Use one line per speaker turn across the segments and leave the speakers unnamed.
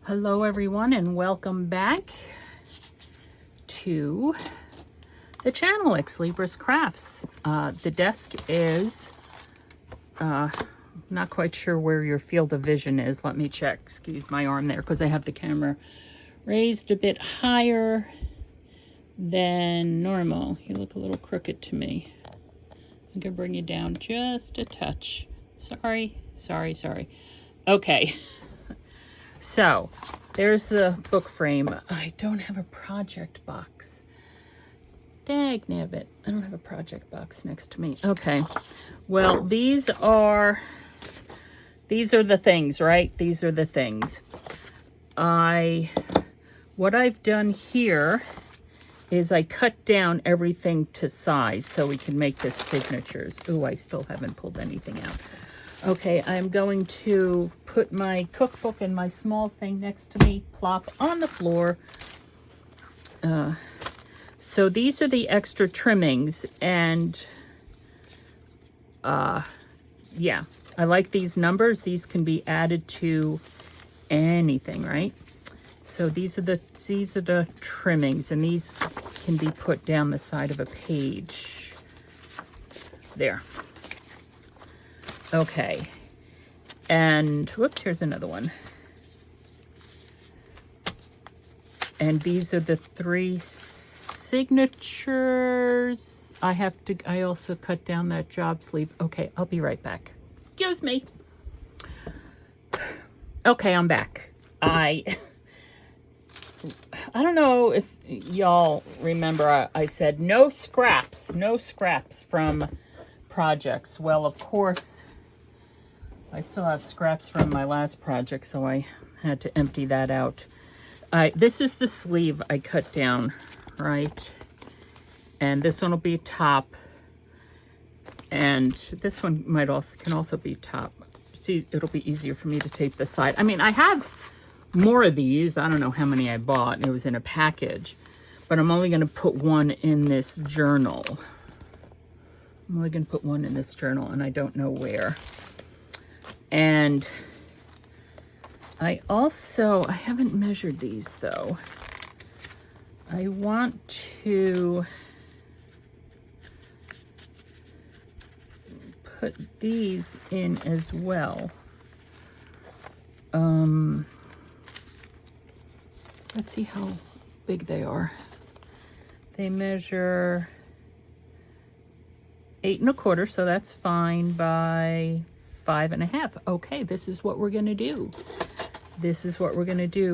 Hello everyone and welcome back to the channel, Ex Libris Crafts. The desk is, not quite sure where your field of vision is. Let me check. Excuse my arm there because I have the camera raised a bit higher than normal. You look a little crooked to me. I'm gonna bring you down just a touch. Sorry. Okay. So, there's the book frame. I don't have a project box. Dagnabbit. I don't have a project box next to me. Okay. Well, these are the things, right? These are the things. What I've done here is I cut down everything to size so we can make the signatures. Ooh, I still haven't pulled anything out. Okay, I'm going to put my cookbook and my small thing next to me, plop on the floor. So these are the extra trimmings, and yeah, I like these numbers. These can be added to anything, right? So these are the trimmings, and these can be put down the side of a page. There. Okay, and whoops, here's another one. And these are the 3 signatures. I also cut down that job sleeve. Okay, I'll be right back. Excuse me. Okay, I'm back. I don't know if y'all remember, I said no scraps from projects. Well, of course, I still have scraps from my last project, so I had to empty that out. This is the sleeve I cut down, right? And this one will be top, and this one can also be top. See, it'll be easier for me to tape the side. I mean, I have more of these. I don't know how many I bought. It was in a package, but I'm only going to put one in this journal. And I don't know where. And I haven't measured these though. I want to put these in as well. Let's see how big they are. They measure 8 1/4, so that's fine, by 5 1/2. Okay, this is what we're gonna do.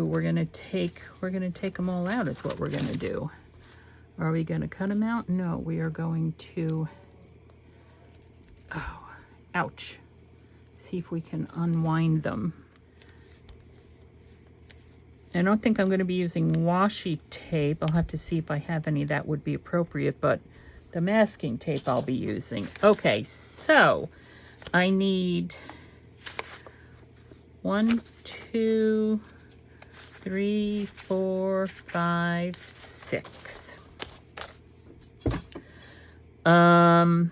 We're gonna take them all out is what we're gonna do. Are we gonna cut them out? No, we are going to, oh, ouch. See if we can unwind them. I don't think I'm gonna be using washi tape. I'll have to see if I have any that would be appropriate, but the masking tape I'll be using. Okay, so I need 1, 2, 3, 4, 5, 6. All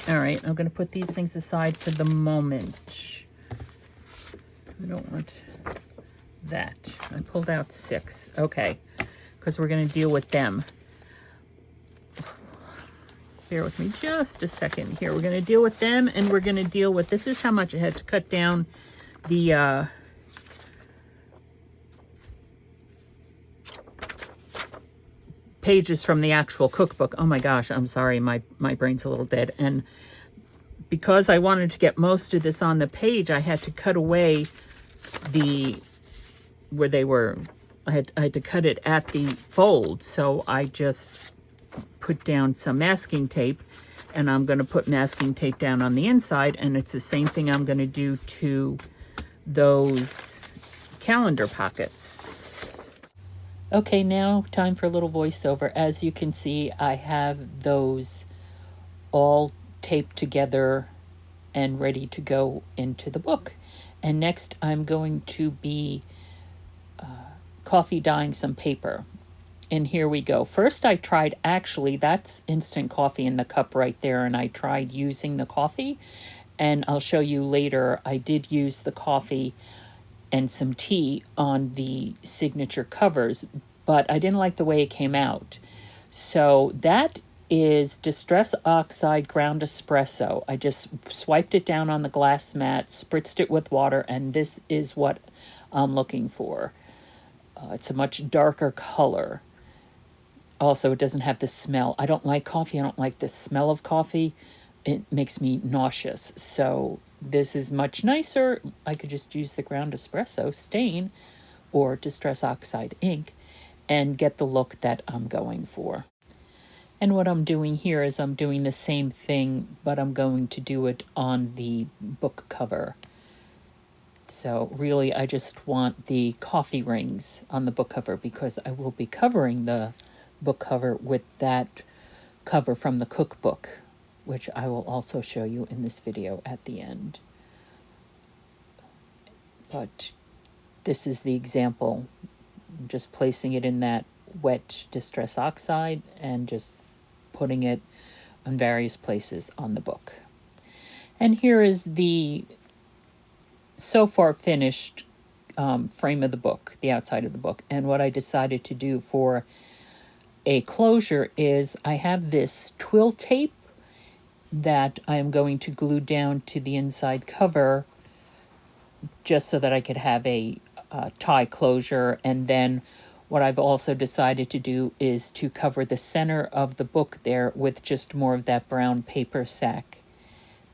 right, I'm going to put these things aside for the moment. I don't want that. I pulled out 6. Okay, because we're going to deal with them. Bear with me just a second here. We're going to deal with them, and we're going to deal with, this is how much I had to cut down the pages from the actual cookbook. Oh my gosh, I'm sorry, my brain's a little dead. And because I wanted to get most of this on the page, I had to cut away where they were, I had to cut it at the fold. So I just put down some masking tape, and I'm going to put masking tape down on the inside, and it's the same thing I'm going to do to those calendar pockets. Okay, now time for a little voiceover. As you can see, I have those all taped together and ready to go into the book. And next I'm going to be coffee dyeing some paper. And here we go. First I tried, actually that's instant coffee in the cup right there, and I tried using the coffee, and I'll show you later I did use the coffee and some tea on the signature covers, but I didn't like the way it came out. So that is Distress Oxide Ground Espresso. I just swiped it down on the glass mat, spritzed it with water, and this is what I'm looking for. It's a much darker color. Also, it doesn't have the smell. I don't like coffee. I don't like the smell of coffee. It makes me nauseous. So this is much nicer. I could just use the ground espresso stain or Distress Oxide ink and get the look that I'm going for. And what I'm doing here is I'm doing the same thing, but I'm going to do it on the book cover. So really, I just want the coffee rings on the book cover because I will be covering the book cover with that cover from the cookbook, which I will also show you in this video at the end. But this is the example. I'm just placing it in that wet Distress Oxide and just putting it on various places on the book. And here is the so far finished frame of the book, the outside of the book. And what I decided to do for a closure is I have this twill tape that I am going to glue down to the inside cover just so that I could have a tie closure. And then what I've also decided to do is to cover the center of the book there with just more of that brown paper sack.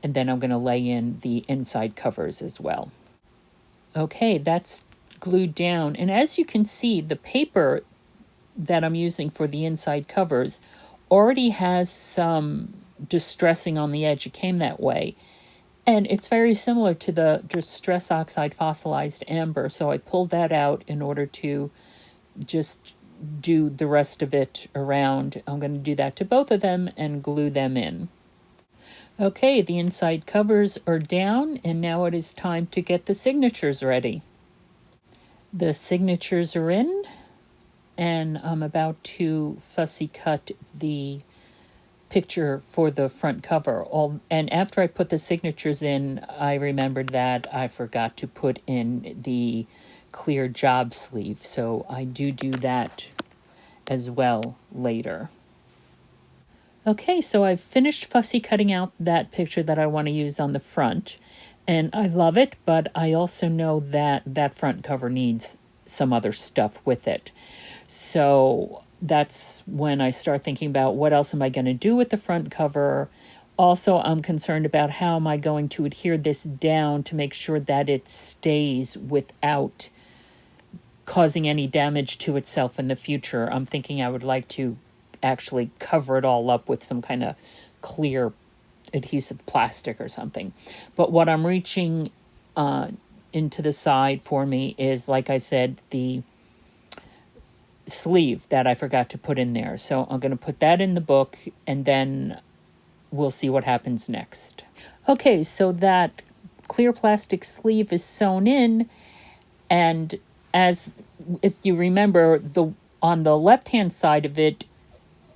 And then I'm going to lay in the inside covers as well. Okay, that's glued down. And as you can see, the paper that I'm using for the inside covers already has some distressing on the edge. It came that way. And it's very similar to the Distress Oxide Fossilized Amber. So I pulled that out in order to just do the rest of it around. I'm going to do that to both of them and glue them in. Okay, the inside covers are down, and now it is time to get the signatures ready. The signatures are in, and I'm about to fussy cut the picture for the front cover. And after I put the signatures in, I remembered that I forgot to put in the clear job sleeve, so I do that as well later. Okay, so I've finished fussy cutting out that picture that I want to use on the front, and I love it, but I also know that that front cover needs some other stuff with it. So that's when I start thinking about what else am I going to do with the front cover. Also, I'm concerned about how am I going to adhere this down to make sure that it stays without causing any damage to itself in the future. I'm thinking I would like to actually cover it all up with some kind of clear adhesive plastic or something. But what I'm reaching into the side for me is, like I said, the sleeve that I forgot to put in there. So I'm going to put that in the book, and then we'll see what happens next. Okay, so that clear plastic sleeve is sewn in, and as if you remember, on the left-hand side of it,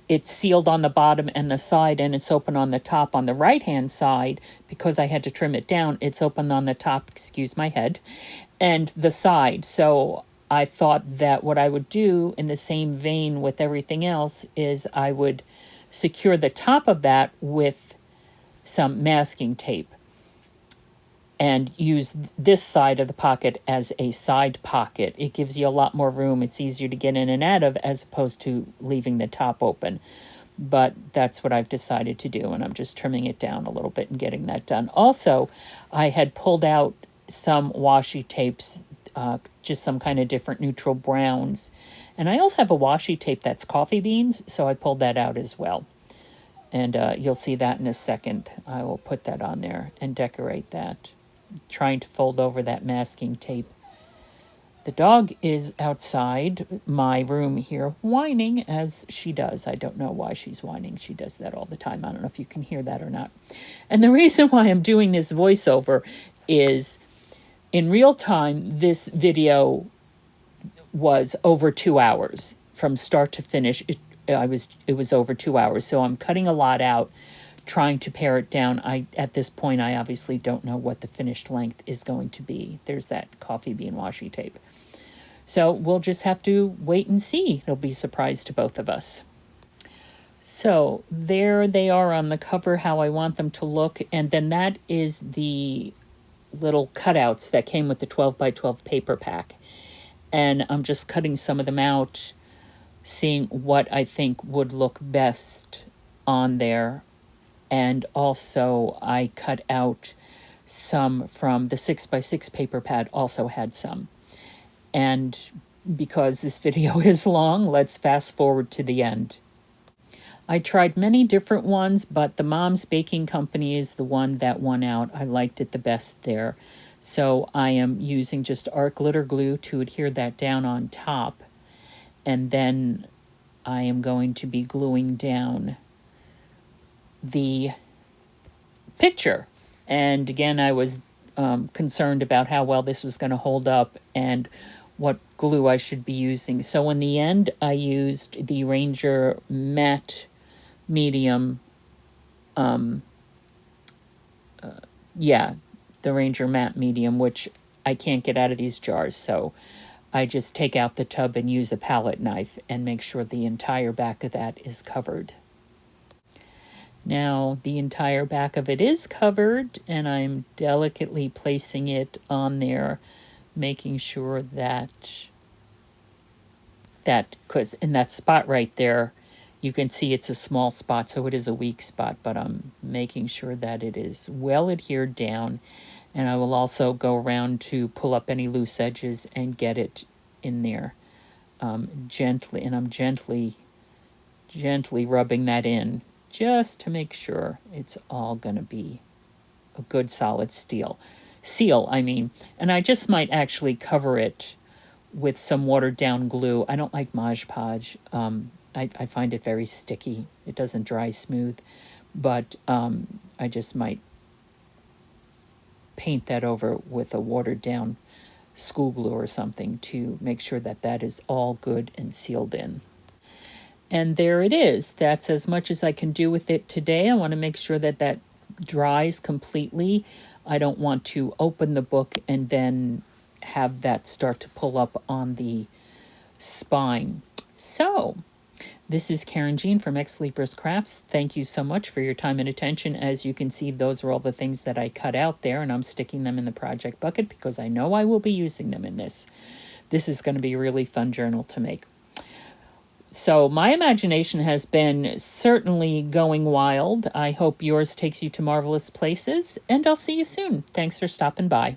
it's sealed on the bottom and the side, and it's open on the top. On the right-hand side, because I had to trim it down, it's open on the top, excuse my head, and the side. So I thought that what I would do in the same vein with everything else is I would secure the top of that with some masking tape and use this side of the pocket as a side pocket. It gives you a lot more room. It's easier to get in and out of as opposed to leaving the top open. But that's what I've decided to do, and I'm just trimming it down a little bit and getting that done. Also, I had pulled out some washi tapes, just some kind of different neutral browns. And I also have a washi tape that's coffee beans, so I pulled that out as well. And you'll see that in a second. I will put that on there and decorate that. Trying to fold over that masking tape. The dog is outside my room here whining as she does. I don't know why she's whining. She does that all the time. I don't know if you can hear that or not. And the reason why I'm doing this voiceover is in real time, this video was over 2 hours from start to finish. It was over 2 hours. So I'm cutting a lot out trying to pare it down. At this point, I obviously don't know what the finished length is going to be. There's that coffee bean washi tape. So we'll just have to wait and see. It'll be a surprise to both of us. So there they are on the cover, how I want them to look. And then that is the little cutouts that came with the 12 by 12 paper pack. And I'm just cutting some of them out, seeing what I think would look best on there. And also I cut out some from the 6 by 6 paper pad, also had some. And because this video is long, let's fast forward to the end. I tried many different ones, but the Mom's Baking Company is the one that won out. I liked it the best there. So I am using just art glitter glue to adhere that down on top. And then I am going to be gluing down the picture. And again, I was concerned about how well this was going to hold up and what glue I should be using. So in the end, I used the Ranger Matte Medium, the Ranger Matte Medium, which I can't get out of these jars, so I just take out the tub and use a palette knife and make sure the entire back of that is covered. Now the entire back of it is covered, and I'm delicately placing it on there, making sure that because in that spot right there, you can see it's a small spot, so it is a weak spot, but I'm making sure that it is well adhered down. And I will also go around to pull up any loose edges and get it in there gently. And I'm gently rubbing that in just to make sure it's all going to be a good solid seal. And I just might actually cover it with some watered down glue. I don't like Mod Podge. I find it very sticky. It doesn't dry smooth, but I just might paint that over with a watered down school glue or something to make sure that that is all good and sealed in. And there it is. That's as much as I can do with it today. I want to make sure that that dries completely. I don't want to open the book and then have that start to pull up on the spine. So this is Karynjean from Ex Libris Crafts. Thank you so much for your time and attention. As you can see, those are all the things that I cut out there, and I'm sticking them in the project bucket because I know I will be using them in this. This is going to be a really fun journal to make. So my imagination has been certainly going wild. I hope yours takes you to marvelous places, and I'll see you soon. Thanks for stopping by.